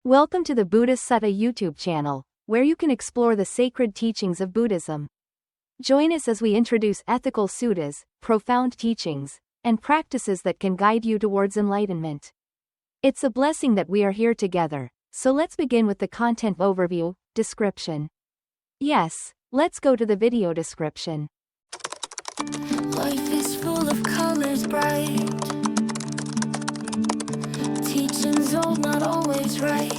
Welcome to the Buddhist Sutta YouTube channel, where you can explore the sacred teachings of Buddhism. Join us as we introduce ethical suttas, profound teachings, and practices that can guide you towards enlightenment. It's a blessing that we are here together, so let's begin with the content overview, description. Yes, let's go to the video description. Life is full of colors bright. Teachings old, not always right.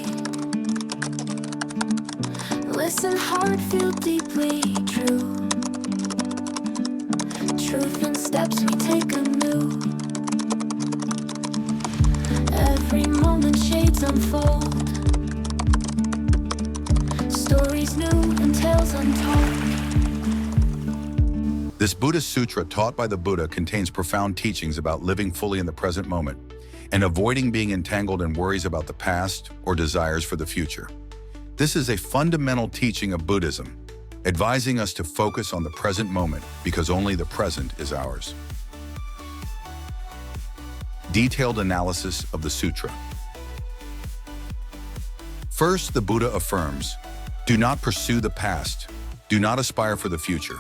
Listen hard, feel deeply true. Truth in steps we take anew. Every moment shades unfold. Stories new and tales untold. This Buddhist sutra taught by the Buddha contains profound teachings about living fully in the present moment and avoiding being entangled in worries about the past or desires for the future. This is a fundamental teaching of Buddhism, advising us to focus on the present moment because only the present is ours. Detailed analysis of the sutra. First, the Buddha affirms, do not pursue the past, do not aspire for the future.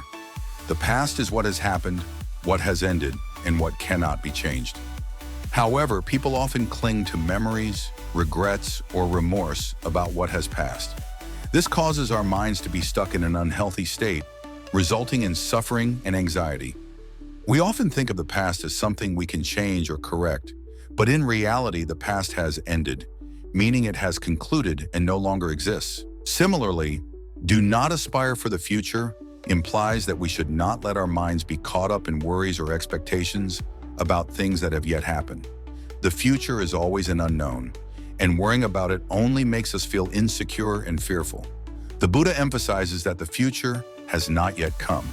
The past is what has happened, what has ended, and what cannot be changed. However, people often cling to memories, regrets, or remorse about what has passed. This causes our minds to be stuck in an unhealthy state, resulting in suffering and anxiety. We often think of the past as something we can change or correct, but in reality, the past has ended, meaning it has concluded and no longer exists. Similarly, do not aspire for the future implies that we should not let our minds be caught up in worries or expectations about things that have yet happened. The future is always an unknown, and worrying about it only makes us feel insecure and fearful. The Buddha emphasizes that the future has not yet come,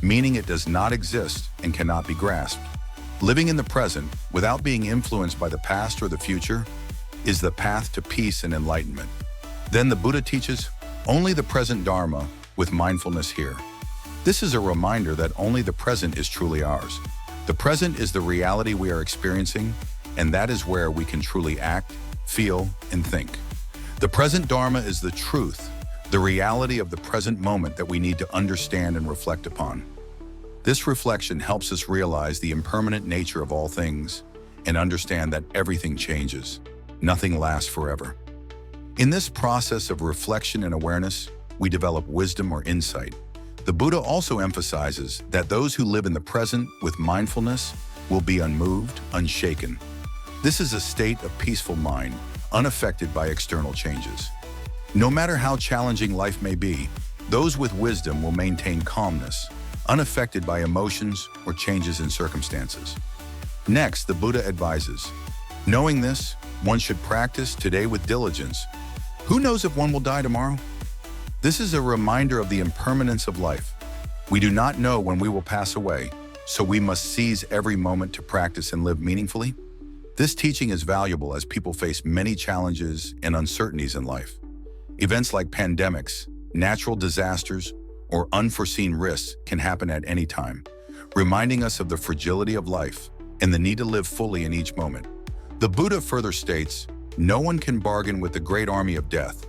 meaning it does not exist and cannot be grasped. Living in the present, without being influenced by the past or the future, is the path to peace and enlightenment. Then the Buddha teaches, only the present Dharma with mindfulness here. This is a reminder that only the present is truly ours. The present is the reality we are experiencing, and that is where we can truly act, feel, and think. The present Dharma is the truth, the reality of the present moment that we need to understand and reflect upon. This reflection helps us realize the impermanent nature of all things and understand that everything changes. Nothing lasts forever. In this process of reflection and awareness, we develop wisdom or insight. The Buddha also emphasizes that those who live in the present with mindfulness will be unmoved, unshaken. This is a state of peaceful mind, unaffected by external changes. No matter how challenging life may be, those with wisdom will maintain calmness, unaffected by emotions or changes in circumstances. Next, the Buddha advises, knowing this, one should practice today with diligence. Who knows if one will die tomorrow? This is a reminder of the impermanence of life. We do not know when we will pass away, so we must seize every moment to practice and live meaningfully. This teaching is valuable as people face many challenges and uncertainties in life. Events like pandemics, natural disasters, or unforeseen risks can happen at any time, reminding us of the fragility of life and the need to live fully in each moment. The Buddha further states, no one can bargain with the great army of death.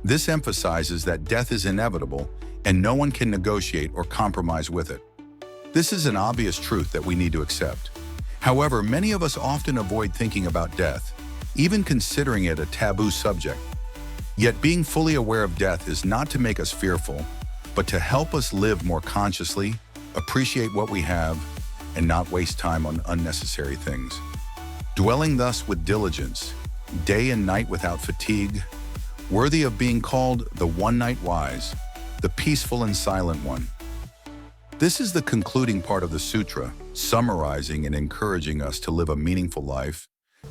This emphasizes that death is inevitable and no one can negotiate or compromise with it. This is an obvious truth that we need to accept. However, many of us often avoid thinking about death, even considering it a taboo subject. Yet being fully aware of death is not to make us fearful, but to help us live more consciously, appreciate what we have, and not waste time on unnecessary things. Dwelling thus with diligence, day and night without fatigue, worthy of being called the one-night wise, the peaceful and silent one. This is the concluding part of the sutra, summarizing and encouraging us to live a meaningful life,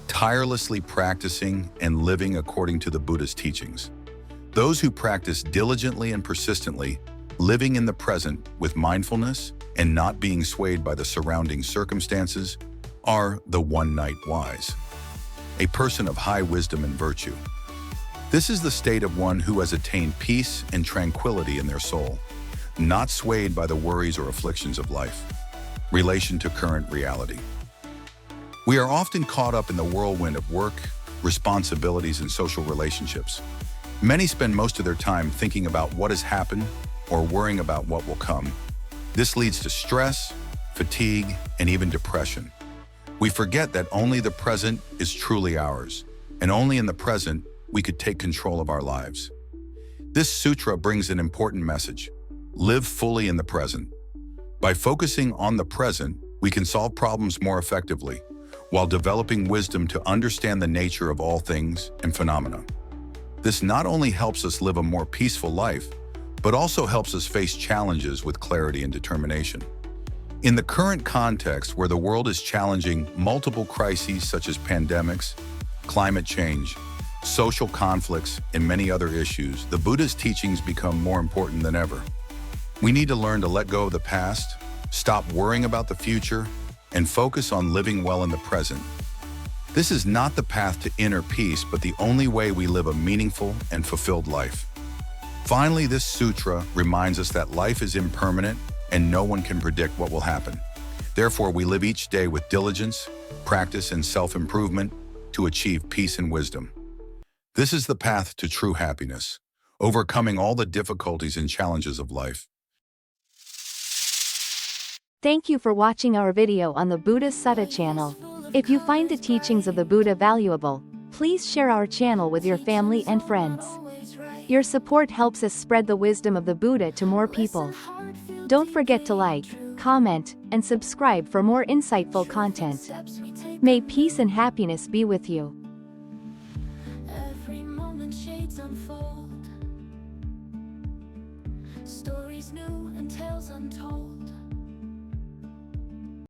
tirelessly practicing and living according to the Buddha's teachings. Those who practice diligently and persistently, living in the present with mindfulness and not being swayed by the surrounding circumstances, are the one-night wise, a person of high wisdom and virtue. This is the state of one who has attained peace and tranquility in their soul, not swayed by the worries or afflictions of life. Relation to current reality. We are often caught up in the whirlwind of work, responsibilities, and social relationships. Many spend most of their time thinking about what has happened or worrying about what will come. This leads to stress, fatigue, and even depression. We forget that only the present is truly ours, and only in the present we could take control of our lives. This sutra brings an important message: live fully in the present. By focusing on the present, we can solve problems more effectively, while developing wisdom to understand the nature of all things and phenomena. This not only helps us live a more peaceful life, but also helps us face challenges with clarity and determination. In the current context where the world is challenging multiple crises such as pandemics, climate change, social conflicts, and many other issues, the Buddha's teachings become more important than ever. We need to learn to let go of the past, stop worrying about the future, and focus on living well in the present. This is not the path to inner peace, but the only way we live a meaningful and fulfilled life. Finally, this sutra reminds us that life is impermanent and no one can predict what will happen. Therefore, we live each day with diligence, practice, and self-improvement to achieve peace and wisdom. This is the path to true happiness, overcoming all the difficulties and challenges of life. Thank you for watching our video on the Buddhist Sutta channel. If you find the teachings of the Buddha valuable, please share our channel with your family and friends. Your support helps us spread the wisdom of the Buddha to more people. Don't forget to like, comment, and subscribe for more insightful content. May peace and happiness be with you. Every moment shades unfold, stories new and tales untold.